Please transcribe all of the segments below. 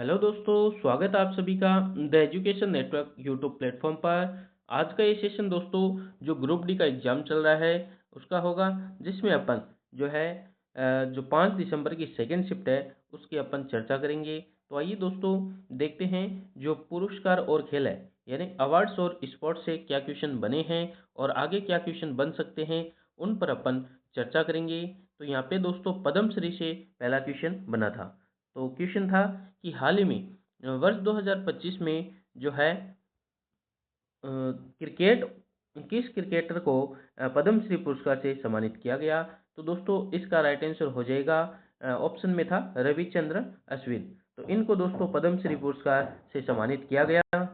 Hello दोस्तों, स्वागत है आप सभी का the education network YouTube platform पर। आज का ये सेशन दोस्तों जो ग्रुप डी का एग्ज़ाम चल रहा है उसका होगा, जिसमें अपन जो है जो 5 दिसंबर की सेकेंड शिफ्ट है उसकी अपन चर्चा करेंगे। तो आइए दोस्तों देखते हैं जो पुरस्कार और खेल है यानी अवार्ड्स और स्पोर्ट्स से क्या क्वेश्चन बने हैं और आगे क्या क्वेश्चन बन सकते हैं, उन पर अपन चर्चा करेंगे। तो यहाँ पे दोस्तों पद्मश्री से पहला क्वेश्चन बना था। तो क्वेश्चन था कि हाल ही में वर्ष 2025 में जो है क्रिकेट किस क्रिकेटर को पद्मश्री पुरस्कार से सम्मानित किया गया। तो दोस्तों इसका राइट आंसर हो जाएगा, ऑप्शन में था रविचंद्रन अश्विन। तो इनको दोस्तों पद्मश्री पुरस्कार से सम्मानित किया गया।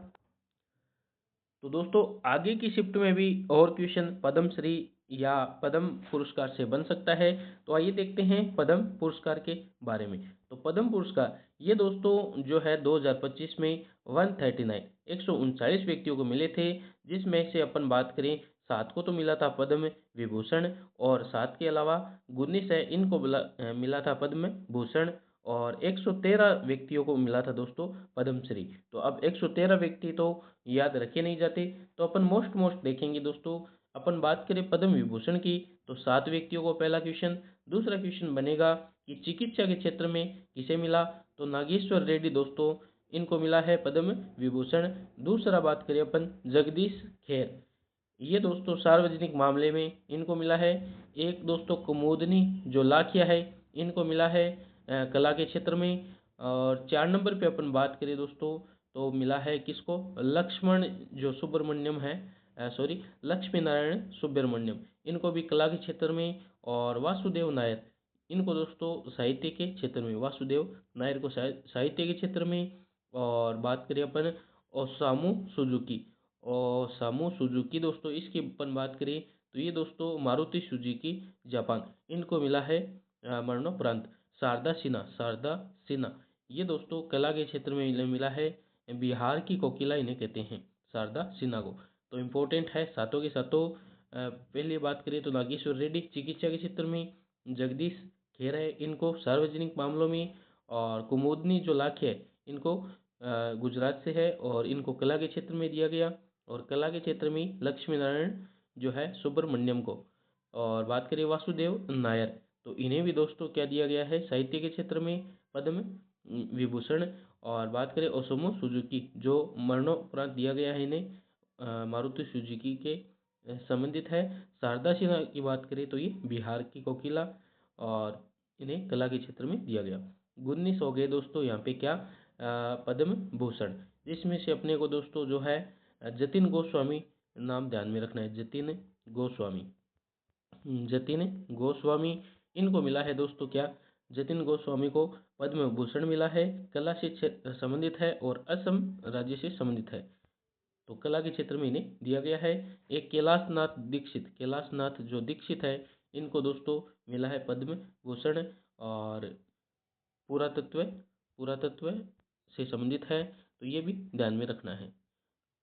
तो दोस्तों आगे की शिफ्ट में भी और क्वेश्चन पद्मश्री या पद्म पुरस्कार से बन सकता है। तो आइए देखते हैं पद्म पुरस्कार के बारे में। तो पद्म पुरस्कार ये दोस्तों जो है 2025 में 139 व्यक्तियों को मिले थे, जिसमें से अपन बात करें 7 को तो मिला था पद्म विभूषण, और 7 के अलावा 19 है इनको मिला था पद्म भूषण, और 113 व्यक्तियों को मिला था दोस्तों पद्मश्री। तो अब 113 व्यक्ति तो याद रखे नहीं जाते, तो अपन मोस्ट देखेंगे दोस्तों। अपन बात करें पद्म विभूषण की तो 7 व्यक्तियों को पहला क्वेश्चन। दूसरा क्वेश्चन बनेगा कि चिकित्सा के क्षेत्र में किसे मिला। तो नागेश्वर रेड्डी दोस्तों इनको मिला है पद्म विभूषण। दूसरा बात करें अपन जगदीश खेर, ये दोस्तों सार्वजनिक मामले में इनको मिला है। एक दोस्तों कुमुदनी जो लाखिया है इनको मिला है कला के क्षेत्र में। और 4 नंबर पे अपन बात करें दोस्तों तो मिला है किसको, लक्ष्मण जो सुब्रमण्यम है, सॉरी लक्ष्मी नारायण सुब्रमण्यम, इनको भी कला के क्षेत्र में। और वासुदेव नायर इनको दोस्तों साहित्य के क्षेत्र में, वासुदेव नायर को साहित्य के क्षेत्र में। और बात करें अपन ओसामू सुजुकी, और सामू सुजुकी दोस्तों इसकी अपन बात करें तो ये दोस्तों मारुति सुजुकी जापान, इनको मिला है मरणोपरांत। शारदा सिन्हा ये दोस्तों कला के क्षेत्र में मिला है। बिहार की कोकिला इन्हें कहते हैं, शारदा सिन्हा को। तो इम्पोर्टेंट है सातों के सातों। पहले बात करें तो नागेश्वर रेड्डी चिकित्सा के क्षेत्र में, जगदीश खेर है इनको सार्वजनिक मामलों में, और कुमुदनी जो लाख है इनको गुजरात से है और इनको कला के क्षेत्र में दिया गया। और कला के क्षेत्र में लक्ष्मी नारायण जो है सुब्रमण्यम को। और बात करें वासुदेव नायर तो इन्हें भी दोस्तों क्या दिया गया है, साहित्य के क्षेत्र में पद्म विभूषण। और बात करें ओसामू सुजुकी जो मरणोपरांत दिया गया है इन्हें, मारुति सुजुकी के संबंधित है। शारदा सिन्हा की बात करें तो ये बिहार की कोकिला, और इन्हें कला के क्षेत्र में दिया गया। 19 हो गए दोस्तों यहाँ पे क्या, पद्म भूषण, जिसमें से अपने को दोस्तों जो है जतिन गोस्वामी नाम ध्यान में रखना है, गोस्वामी जतिन गोस्वामी इनको मिला है दोस्तों क्या, जतिन गोस्वामी को पद्म भूषण मिला है, कला से संबंधित है और असम राज्य से संबंधित है। तो कला के क्षेत्र में इन्हें दिया गया है। एक कैलाशनाथ जो दीक्षित है इनको दोस्तों मिला है पद्म भूषण, और पुरातत्व पुरातत्व से संबंधित है, तो ये भी ध्यान में रखना है।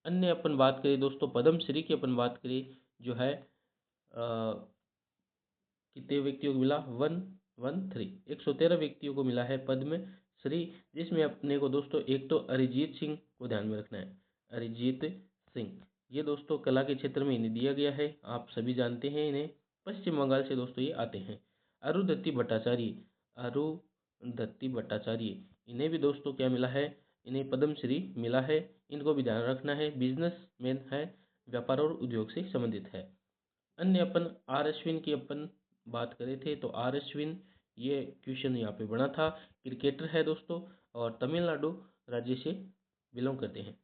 अन्य अपन बात करें दोस्तों पद्मश्री की अपन बात करें जो है कितने व्यक्तियों को मिला, 113 व्यक्तियों को मिला है पद्म श्री, जिसमें अपने को दोस्तों एक तो अरिजीत सिंह को ध्यान में रखना है, अरिजीत सिंह ये दोस्तों कला के क्षेत्र में इन्हें दिया गया है, आप सभी जानते हैं इन्हें, पश्चिम बंगाल से दोस्तों ये आते हैं। अरुंधति भट्टाचार्य इन्हें भी दोस्तों क्या मिला है, इन्हें पद्मश्री मिला है। इनको भी ध्यान रखना है, बिजनेसमैन है, व्यापार और उद्योग से संबंधित है। अन्य अपन आर अश्विन की अपन बात करें थे तो आर अश्विन ये क्वेश्चन यहाँ पे बना था, क्रिकेटर है दोस्तों और तमिलनाडु राज्य से बिलोंग करते हैं,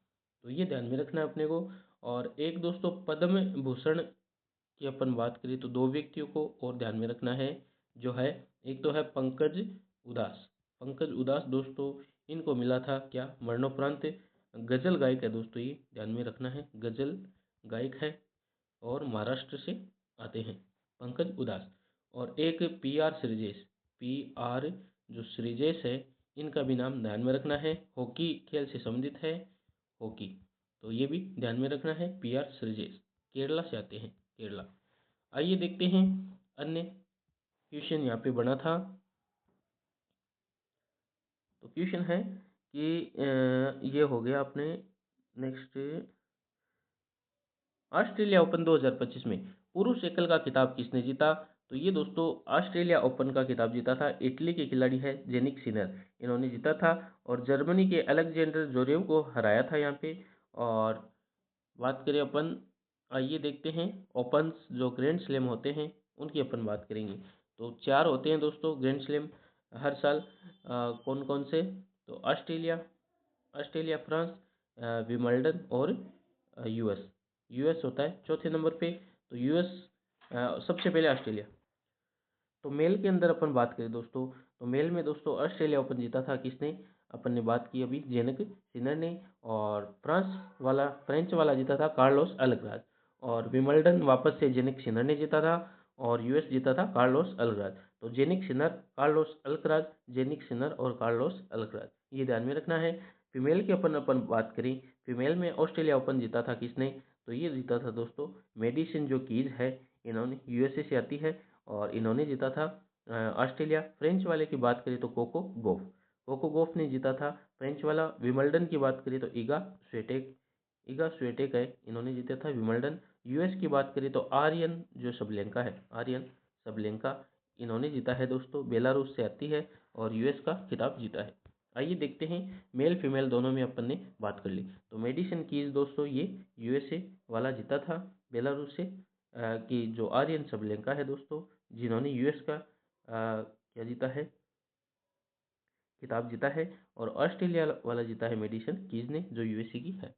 तो ये ध्यान में रखना है अपने को। और एक दोस्तों पद्म भूषण की अपन बात करें तो 2 व्यक्तियों को और ध्यान में रखना है, जो है एक तो है पंकज उदास दोस्तों इनको मिला था क्या, मरणोपरांत। गजल गायक है दोस्तों, ये ध्यान में रखना है, गजल गायक है और महाराष्ट्र से आते हैं पंकज उदास। और एक पी आर जो श्रीजेश है इनका भी नाम ध्यान में रखना है, हॉकी खेल से संबंधित है, हॉकी, तो ये भी ध्यान में रखना है, पी आर श्रीजेश केरला से आते हैं, केरला। आइए देखते हैं अन्य क्वेश्चन यहाँ पे बना था। तो क्वेश्चन है कि ये हो गया अपने नेक्स्ट ऑस्ट्रेलिया ओपन 2025 में पुरुष एकल का खिताब किसने जीता? तो ये दोस्तों ऑस्ट्रेलिया ओपन का खिताब जीता था इटली के खिलाड़ी है जेनिक सिनर, इन्होंने जीता था और जर्मनी के अलेक्जेंडर जोरेव को हराया था यहाँ पे। और बात करें अपन, आइए देखते हैं ओपन्स जो ग्रैंड स्लैम होते हैं उनकी अपन बात करेंगे। तो 4 होते हैं दोस्तों ग्रैंड स्लैम हर साल, कौन कौन से? तो ऑस्ट्रेलिया ऑस्ट्रेलिया, फ्रांस, विंबलडन और यूएस। यूएस होता है चौथे नंबर पे। तो यूएस सबसे पहले ऑस्ट्रेलिया। तो मेल के अंदर अपन बात करें दोस्तों, तो मेल में दोस्तों ऑस्ट्रेलिया ओपन जीता था किसने? अपन ने बात की अभी जेनिक सिनर ने। और फ्रेंच वाला जीता था कार्लोस अल्कराज। और विंबलडन वापस से जेनिक सिनर ने जीता था। और यूएस जीता था कार्लोस अल्कराज। तो Jannik Sinner, Carlos Alcaraz, Jannik Sinner और कार्लोस अल्कराज, ये ध्यान में रखना है। फीमेल की अपन अपन बात करें, फीमेल में ऑस्ट्रेलिया ओपन जीता था किसने? तो ये जीता था दोस्तों मेडिसन जो कीज है, इन्होंने यूएसए से आती है और इन्होंने जीता था ऑस्ट्रेलिया। फ्रेंच वाले की बात करें तो कोको गोफ ने जीता था फ्रेंच वाला। विंबलडन की बात करें तो ईगा स्वेटेक है, इन्होंने जीता था विंबलडन। यूएस की बात करें तो आर्यन सबलेंका, इन्होंने जीता है दोस्तों, बेलारूस से आती है और यूएस का खिताब जीता है। आइए देखते हैं मेल फीमेल दोनों में अपन ने बात कर ली। तो मेडिसन कीज दोस्तों ये यूएसए वाला जीता था बेलारूस से, कि जो आर्यन सबलेंका है दोस्तों, जिन्होंने यूएस का क्या जीता है, खिताब जीता है। और ऑस्ट्रेलिया वाला जीता है मेडिसन कीज ने, जो यूएसए की है।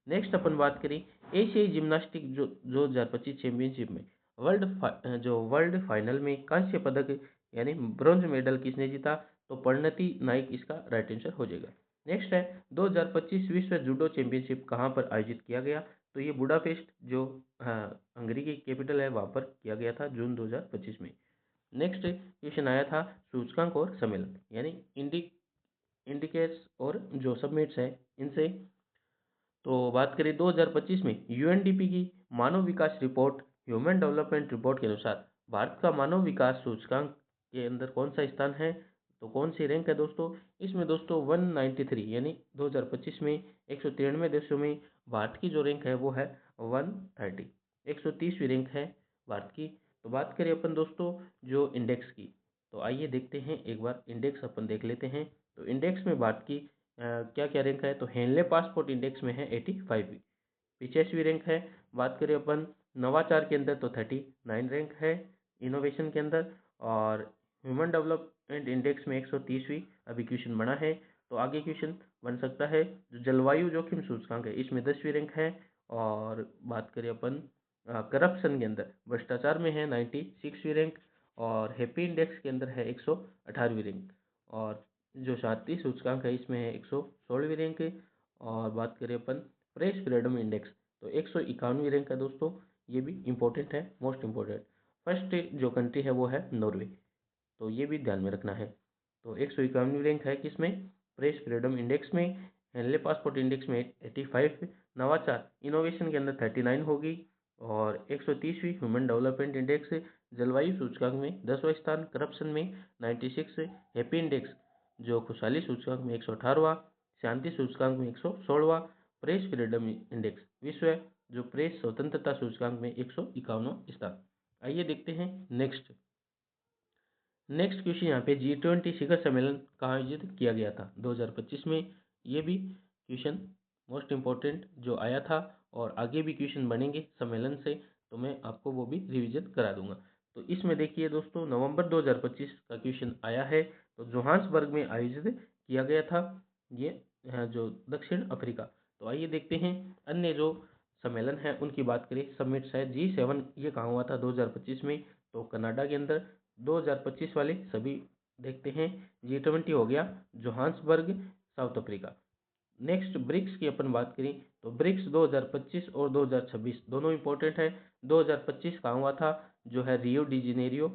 नेक्स्ट अपन बात करें एशियाई जिम्नास्टिक जो 2025 चैंपियनशिप में वर्ल्ड फाइनल में कांस्य पदक यानी ब्रॉन्ज मेडल किसने जीता? तो परिणति नाइक इसका राइट आंसर हो जाएगा। नेक्स्ट है 2025 विश्व जूडो चैंपियनशिप कहाँ पर आयोजित किया गया? तो ये बुडापेस्ट जो हंगरी की कैपिटल है वहाँ पर किया गया था जून 2025 में। नेक्स्ट क्वेश्चन आया था सूचकांक और सम्मेलन यानी इंडिकेटर्स और जो सबमिट्स है इनसे। तो बात करें 2025 में यूएनडीपी की मानव विकास रिपोर्ट, ह्यूमन डेवलपमेंट रिपोर्ट के अनुसार भारत का मानव विकास सूचकांक के अंदर कौन सा स्थान है? तो कौन सी रैंक है दोस्तों? इसमें दोस्तों 193 यानी 2025 में 193 देशों में भारत की जो रैंक है वो है 130, 130वीं रैंक है भारत की। तो बात करें अपन दोस्तों जो इंडेक्स की, तो आइए देखते हैं एक बार इंडेक्स अपन देख लेते हैं। तो इंडेक्स में भारत की क्या क्या रैंक है? तो हेनले पासपोर्ट इंडेक्स में है 85वीं, 85वीं रैंक है। बात करें अपन नवाचार के अंदर तो 39 रैंक है इनोवेशन के अंदर। और ह्यूमन डेवलपमेंट इंडेक्स में 130वीं अभी क्वेश्चन बना है। तो आगे क्वेश्चन बन सकता है जो जलवायु जोखिम सूचकांक है इसमें 10वीं रैंक है। और बात करें अपन करप्शन के अंदर भ्रष्टाचार में है 96वीं रैंक। और हैप्पी इंडेक्स के अंदर है 118वीं रैंक। और जो शांति सूचकांक है इसमें है 116वीं रैंक है। और बात करें अपन प्रेस फ्रीडम इंडेक्स तो 151वीं रैंक है दोस्तों, ये भी इम्पोर्टेंट है, मोस्ट इम्पोर्टेंट। फर्स्ट जो कंट्री है वो है नॉर्वे, तो ये भी ध्यान में रखना है। तो 151वीं रैंक है किसमें? प्रेस फ्रीडम इंडेक्स में। हेनले पासपोर्ट इंडेक्स में 85, नवाचार इनोवेशन के अंदर 39 होगी। और 130वीं ह्यूमन डेवलपमेंट इंडेक्स, जलवायु सूचकांक में 10वां स्थान, करप्शन में 96, हैप्पी इंडेक्स जो खुशहाली सूचकांक में 118वां, शांति सूचकांक में 116वां, प्रेस फ्रीडम इंडेक्स विश्व जो प्रेस स्वतंत्रता सूचकांक में 151वां स्थान। आइए देखते हैं नेक्स्ट क्वेश्चन। यहाँ पे G20 शिखर सम्मेलन कहाँ आयोजित किया गया था 2025 में? ये भी क्वेश्चन मोस्ट इम्पोर्टेंट जो आया था और आगे भी क्वेश्चन बनेंगे सम्मेलन से, तो मैं आपको वो भी रिविजन करा दूंगा। तो इसमें देखिए दोस्तों नवंबर 2025 का क्वेश्चन आया है, तो जोहान्सबर्ग में आयोजित किया गया था ये जो दक्षिण अफ्रीका। तो आइए देखते हैं अन्य जो सम्मेलन है उनकी बात करें। समिट्स है G7, ये कहाँ हुआ था 2025 में? तो कनाडा के अंदर। 2025 वाले सभी देखते हैं। G20 हो गया Johannesburg, South Africa. Next BRICS की अपन बात करें तो ब्रिक्स 2025 और 2026 दोनों इंपॉर्टेंट है। 2025 कहाँ हुआ था? जो है रियो डी जेनेरियो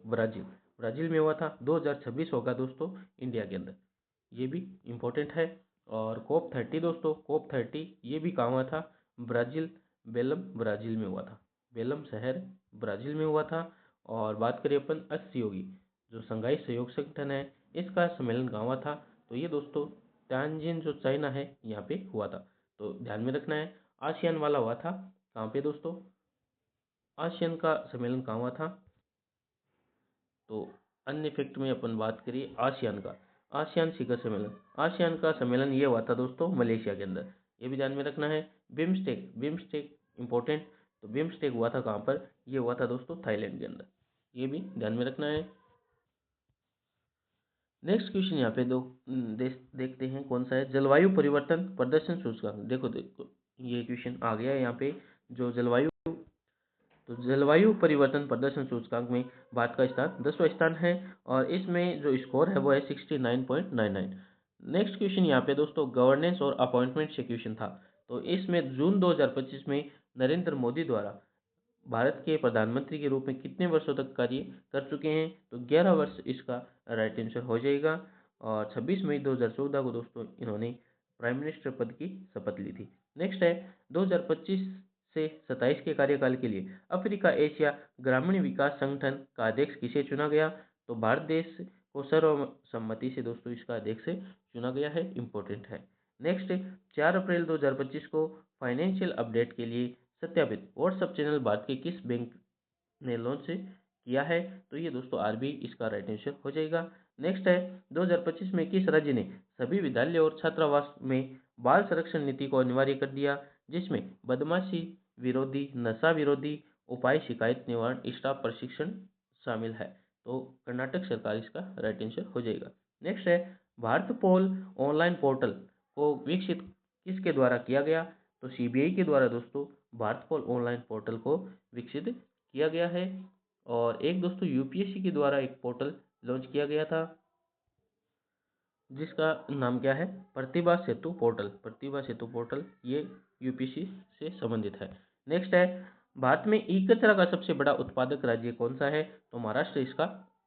ब्राज़ील में हुआ था। 2026 होगा दोस्तों इंडिया के अंदर, ये भी इम्पोर्टेंट है। और COP30 दोस्तों, COP30 ये भी कहाँ हुआ था? ब्राज़ील, बेलम ब्राज़ील में हुआ था, बेलम शहर ब्राज़ील में हुआ था। और बात करें अपन 80 होगी जो संघाई सहयोग संगठन है, इसका सम्मेलन कहाँ हुआ था? तो ये दोस्तों तियानजिन जो चाइना है यहाँ पे हुआ था, तो ध्यान में रखना है। आसियान वाला हुआ था कहाँ पे दोस्तों, आसियान का सम्मेलन कहाँ हुआ था, तो अन्य फैक्ट में अपन बात करिए आसियान का, आसियान शिखर सम्मेलन, आसियान का सम्मेलन ये हुआ था दोस्तों मलेशिया के अंदर, ये भी ध्यान में रखना है। बिम्स्टेक, बिम्स्टेक इंपॉर्टेंट, तो बिम्स्टेक हुआ था कहाँ पर, ये हुआ था दोस्तों थाईलैंड के अंदर, ये भी ध्यान में रखना है। नेक्स्ट क्वेश्चन यहाँ पे देखते हैं कौन सा है, जलवायु परिवर्तन प्रदर्शन सूचकांक। देखो देखो ये क्वेश्चन आ गया है यहाँ पे, जो जलवायु, तो जलवायु परिवर्तन प्रदर्शन सूचकांक में भारत का स्थान 10वां स्थान है, और इसमें जो स्कोर है वो है 69.99। नेक्स्ट क्वेश्चन यहाँ पे दोस्तों गवर्नेंस और अपॉइंटमेंट से क्वेश्चन था, तो इसमें जून 2025 में नरेंद्र मोदी द्वारा भारत के प्रधानमंत्री के रूप में कितने वर्षों तक कार्य कर चुके हैं, तो 11 वर्ष इसका राइट आंसर हो जाएगा। और 26 मई 2014 को दोस्तों इन्होंने प्राइम मिनिस्टर पद की शपथ ली थी। नेक्स्ट है 2025 से 27 के कार्यकाल के लिए अफ्रीका एशिया ग्रामीण विकास संगठन का अध्यक्ष किसे चुना गया, तो भारत देश को सर्वसम्मति से दोस्तों इसका अध्यक्ष चुना गया है, इंपॉर्टेंट है। नेक्स्ट 4 अप्रैल 2025 को फाइनेंशियल अपडेट के लिए सत्यापित व्हाट्सएप चैनल भारत के किस बैंक ने लॉन्च किया है, तो ये दोस्तों आरबीआई इसका राइट आंसर हो जाएगा। नेक्स्ट है 2025 में किस राज्य ने सभी विद्यालय और छात्रावास में बाल संरक्षण नीति को अनिवार्य कर दिया, जिसमें बदमाशी विरोधी, नशा विरोधी उपाय, शिकायत निवारण, स्टाफ प्रशिक्षण शामिल है, तो कर्नाटक सरकार इसका राइट आंसर हो जाएगा। नेक्स्ट है भारत पोल ऑनलाइन पोर्टल को विकसित किसके द्वारा किया गया, तो सीबीआई के द्वारा दोस्तों भारत पोल ऑनलाइन पोर्टल को विकसित किया गया है। और एक दोस्तों यूपीएससी के द्वारा एक पोर्टल लॉन्च किया गया था, जिसका नाम क्या है, प्रतिभा सेतु पोर्टल, प्रतिभा सेतु पोर्टल, ये यूपीएससी से संबंधित है। नेक्स्ट है भारत में ई कचरा का सबसे बड़ा उत्पादक राज्य कौन सा है, तो महाराष्ट्र इसका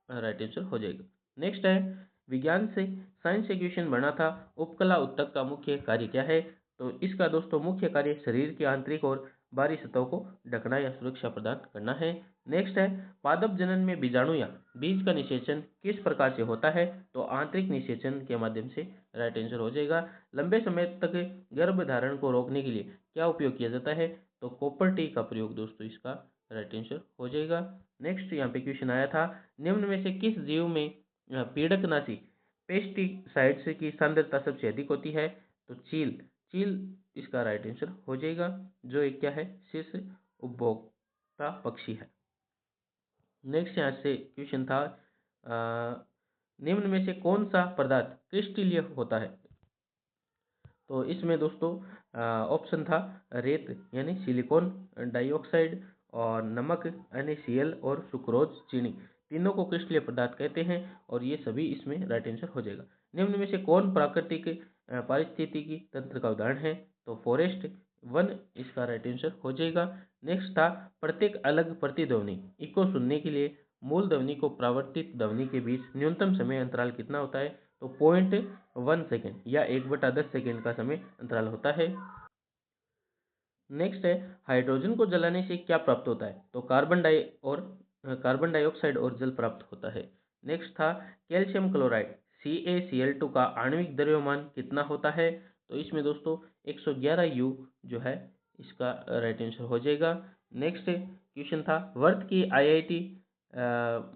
राइट आंसर हो जाएगा। नेक्स्ट है विज्ञान से साइंस से क्वेश्चन बना था, उपकला उत्तक का मुख्य कार्य क्या है, तो इसका दोस्तों मुख्य कार्य शरीर की आंतरिक और बाहरी सतहों को ढकना या सुरक्षा प्रदान करना है। नेक्स्ट है पादप जनन में बीजाणु या बीज का निषेचन किस प्रकार से होता है, तो आंतरिक निषेचन के माध्यम से, राइट आंसर हो जाएगा। लंबे समय तक गर्भ धारण को रोकने के लिए क्या उपयोग किया जाता है, तो कॉपर टी का प्रयोग दोस्तों इसका राइट आंसर हो जाएगा। नेक्स्ट यहाँ पे क्वेश्चन आया था, निम्न में से किस जीव में पीड़कनाशी पेस्टिसाइड्स की सांद्रता सबसे अधिक होती है, तो चील, चील इसका राइट आंसर हो जाएगा, जो एक क्या है, शीर्ष उपभोक्ता पक्षी है। नेक्स्ट यहाँ से क्वेश्चन था निम्न में से कौन सा पदार्थ क्रिस्टलीय होता है, तो इसमें दोस्तों ऑप्शन था रेत यानी सिलिकॉन डाइऑक्साइड, और नमक NaCl, और सुक्रोज चीनी, तीनों को क्रिस्टलीय पदार्थ कहते हैं, और ये सभी इसमें राइट आंसर हो जाएगा। निम्न में से कौन प्राकृतिक पारिस्थितिकी तंत्र का उदाहरण है, तो फॉरेस्ट, वन इसका राइट आंसर हो जाएगा। नेक्स्ट था प्रत्येक अलग प्रतिध्वनि इको सुनने के लिए मूल ध्वनि को प्रावर्तित ध्वनि के बीच न्यूनतम समय अंतराल कितना होता है, तो 0.1 सेकेंड या 1/10 सेकेंड का समय अंतराल होता है। नेक्स्ट है हाइड्रोजन को जलाने से क्या प्राप्त होता है, तो कार्बन डाइऑक्साइड और जल प्राप्त होता है। नेक्स्ट था कैल्शियम क्लोराइड CaCl2 का आणविक द्रव्यमान कितना होता है, तो इसमें दोस्तों 111 U जो है इसका राइट आंसर हो जाएगा। नेक्स्ट क्वेश्चन था वर्त की IIT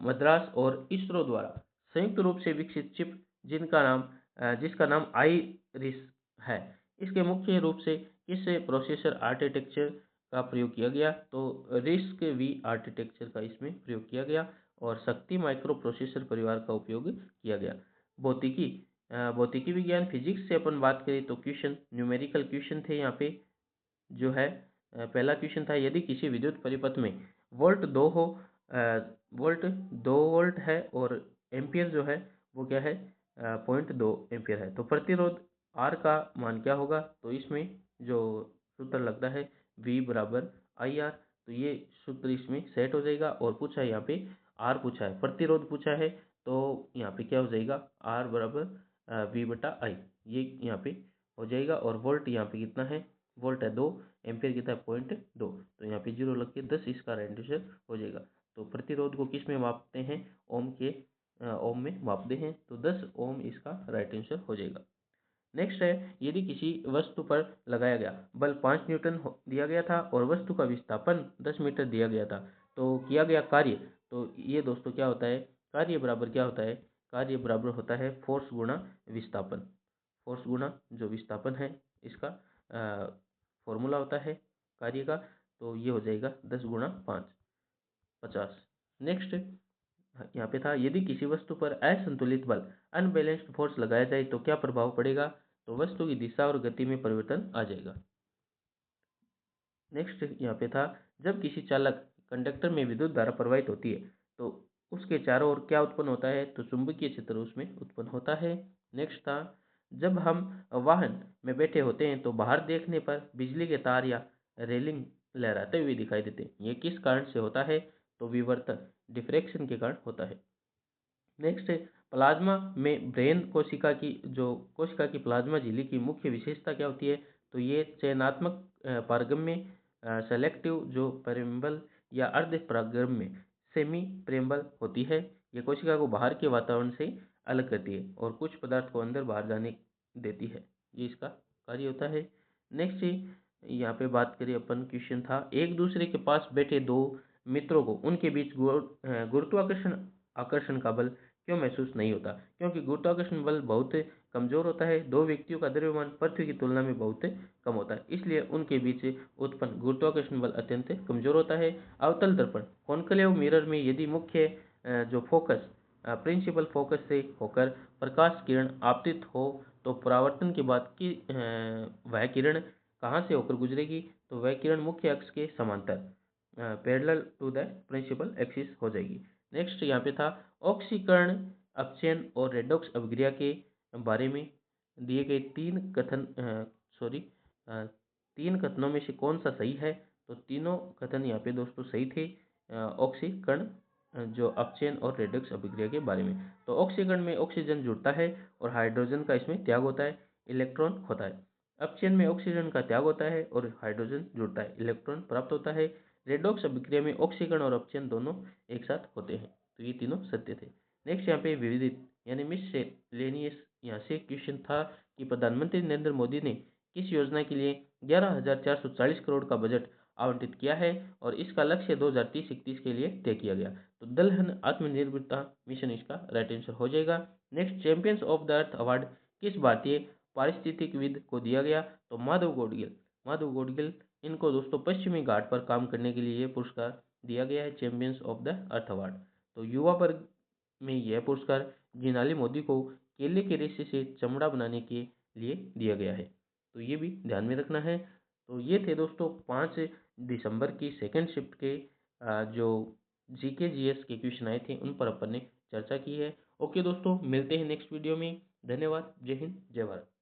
मद्रास और इसरो द्वारा संयुक्त रूप से विकसित चिप जिसका नाम आईरिस है, इसके मुख्य रूप से किस प्रोसेसर आर्किटेक्चर का प्रयोग किया गया, तो रिस्क वी आर्किटेक्चर का इसमें प्रयोग किया गया, और शक्ति माइक्रो प्रोसेसर परिवार का उपयोग किया गया। भौतिकी, भौतिकी विज्ञान फिजिक्स से अपन बात करें तो क्वेश्चन न्यूमेरिकल क्वेश्चन थे यहाँ पे, जो है पहला क्वेश्चन था यदि किसी विद्युत परिपथ में वोल्ट 2 हो, वोल्ट 2 वोल्ट है, और एम्पियर जो है वो क्या है 0.2 एम्पियर है, तो प्रतिरोध आर का मान क्या होगा, तो इसमें जो सूत्र लगता है V बराबर IR, तो ये सूत्र इसमें सेट हो जाएगा। और पूछा है यहाँ पे आर पूछा है, प्रतिरोध पूछा है, तो यहाँ पे क्या हो जाएगा आर बराबर V/I, ये यहाँ पे हो जाएगा। और वोल्ट यहाँ पे कितना है, वोल्ट है 2, एम्पियर कितना है 0.2, तो यहाँ पे 0 लग के 10 इसका राइट आंसर हो जाएगा। तो प्रतिरोध को किस में मापते हैं, ओम के ओम में मापते हैं, तो 10 ओम इसका राइट आंसर हो जाएगा। नेक्स्ट है, यदि किसी वस्तु पर लगाया गया बल 5 न्यूटन दिया गया था और वस्तु का विस्थापन 10 मीटर दिया गया था, तो किया गया कार्य, तो ये दोस्तों क्या होता है, कार्य बराबर क्या होता है, कार्य बराबर होता है फोर्स गुणा विस्थापन। फोर्स गुणा जो विस्थापन है, इसका फॉर्मूला होता है कार्य का, तो ये हो जाएगा 10 गुणा 5, 50। नेक्स्ट यहाँ पे था, यदि किसी वस्तु पर असंतुलित बल अनबैलेंस्ड फोर्स लगाया जाए तो क्या प्रभाव पड़ेगा, तो वस्तु की दिशा और गति में परिवर्तन आ जाएगा। नेक्स्ट यहाँ पे था, जब किसी चालक कंडक्टर में विद्युत धारा प्रवाहित होती है तो उसके चारों ओर क्या उत्पन्न होता है, तो चुंबकीय क्षेत्र उसमें उत्पन्न होता है। नेक्स्ट था, जब हम वाहन में बैठे होते हैं तो बाहर देखने पर बिजली के तार या रेलिंग लहराते हुए दिखाई देते हैं, ये किस कारण से होता है, तो विवर्तन डिफ्रैक्शन के कारण होता है। नेक्स्ट है, प्लाज्मा में ब्रेन कोशिका की प्लाज्मा झिल्ली की मुख्य विशेषता क्या होती है, तो ये चयनात्मक पारगम्य सेलेक्टिव जो परमेबल या अर्ध पारगम्य सेमी प्रेम्बल होती है। ये कोशिका को बाहर के वातावरण से अलग करती है और कुछ पदार्थ को अंदर बाहर जाने देती है, ये इसका कार्य होता है। नेक्स्ट यहाँ पे बात करें अपन, क्वेश्चन था, एक दूसरे के पास बैठे दो मित्रों को उनके बीच गुरुत्वाकर्षण आकर्षण का बल क्यों महसूस नहीं होता, क्योंकि गुरुत्वाकर्षण बल बहुत कमजोर होता है, दो व्यक्तियों का द्रव्यमान पृथ्वी की तुलना में बहुत कम होता है, इसलिए उनके बीच उत्पन्न गुरुत्वाकर्षण बल अत्यंत कमजोर होता है। अवतल दर्पण कॉन्केव मिरर में यदि मुख्य जो फोकस प्रिंसिपल फोकस से होकर प्रकाश किरण आपतित हो तो परावर्तन के बाद की वह किरण कहाँ से होकर गुजरेगी, तो वह किरण मुख्य अक्ष के समांतर parallel to the principal axis हो जाएगी। नेक्स्ट यहाँ पे था, ऑक्सीकरण अपचयन और रेडॉक्स अभिक्रिया के बारे में दिए गए तीन कथनों में से कौन सा सही है, तो तीनों कथन यहाँ पे दोस्तों सही थे ऑक्सीकरण जो अपचयन और रेडॉक्स अभिक्रिया के बारे में। तो ऑक्सीकरण में ऑक्सीजन जुड़ता है और हाइड्रोजन का इसमें त्याग होता है, इलेक्ट्रॉन होता है। अपचयन में ऑक्सीजन का त्याग होता है और हाइड्रोजन जुड़ता है, इलेक्ट्रॉन प्राप्त होता है। रेडॉक्स अभिक्रिया में ऑक्सीकरण और अपचयन दोनों एक साथ होते हैं, तो ये तीनों सत्य थे। नेक्स्ट यहाँ पे विविधित यानी मिसलेनियस यहाँ से क्वेश्चन था कि प्रधानमंत्री नरेंद्र मोदी ने किस योजना के लिए 11,440 करोड़ का बजट आवंटित किया है और इसका लक्ष्य 2030-31 के लिए तय किया गया, तो दलहन आत्मनिर्भरता मिशन इसका राइट आंसर हो जाएगा। Next, champions of the earth award किस भारतीय पारिस्थितिकविद को दिया गया, तो माधव गौडगिल। माधव गौडगिल इनको दोस्तों पश्चिमी घाट पर काम करने के लिए ये पुरस्कार दिया गया है, champions of the earth award. तो युवा वर्ग में यह पुरस्कार जिनाली मोदी को केले के रेशे से चमड़ा बनाने के लिए दिया गया है, तो ये भी ध्यान में रखना है। तो ये थे दोस्तों 5 दिसंबर की सेकंड शिफ्ट के जो जीके जीएस के क्वेश्चन आए थे उन पर अपन ने चर्चा की है। ओके दोस्तों, मिलते हैं नेक्स्ट वीडियो में। धन्यवाद। जय हिंद, जय भारत।